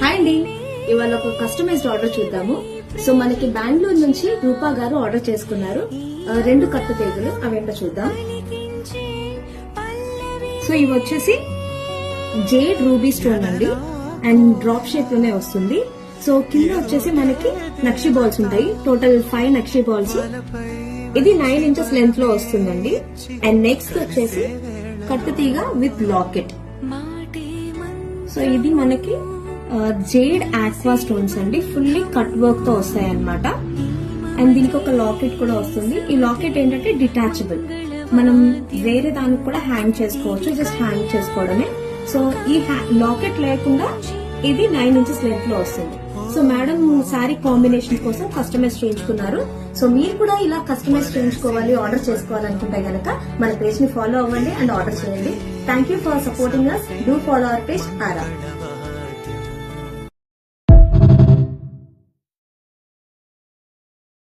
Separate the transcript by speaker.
Speaker 1: Hi అండి, ఇవాళ ఒక కస్టమైజ్డ్ ఆర్డర్ చూద్దాము. సో మనకి బెంగళూరు నుంచి రూపా గారు ఆర్డర్ చేసుకున్నారు 2 కట్టు తీగలు. అవేంటో చూద్దాం. సో ఇవి వచ్చేసి జేడ్ రూబీ స్టోన్ అండి, అండ్ డ్రాప్ షేప్ లోనే వస్తుంది. సో కింద వచ్చేసి మనకి నక్షి బాల్స్ ఉంటాయి, టోటల్ 5 నక్షి బాల్స్. ఇది 9 ఇంచెస్ లెంత్ లో వస్తుందండి. అండ్ నెక్స్ట్ వచ్చేసి కట్టు తీగ విత్ లాకెట్. సో ఇది మనకి జేడ్ ఆక్వా స్టోన్స్ అండి, ఫుల్లీ కట్ వర్క్ తో వస్తాయి అన్నమాట. అండ్ దీనికి ఒక లాకెట్ కూడా వస్తుంది. ఈ లాకెట్ ఏంటంటే డిటాచబుల్, మనం వేరే దానికి కూడా హ్యాంగ్ చేసుకోవచ్చు, జస్ట్ హ్యాంగ్ చేసుకోవడమే. సో ఈ లాకెట్ లేకుండా ఇది 9 ఇంచెస్ లెంత్ లో వస్తుంది. సో మేడం శారీ కాంబినేషన్ కోసం కస్టమైజ్ చేయించుకున్నారు. సో మీరు కూడా ఇలా కస్టమైజ్ చేయించుకోవాలి, ఆర్డర్ చేసుకోవాలనుకుంటే గనక మన పేజ్ ని ఫాలో అవ్వండి అండ్ ఆర్డర్ చేయండి. Thank you for supporting us. Do follow our page, Ara.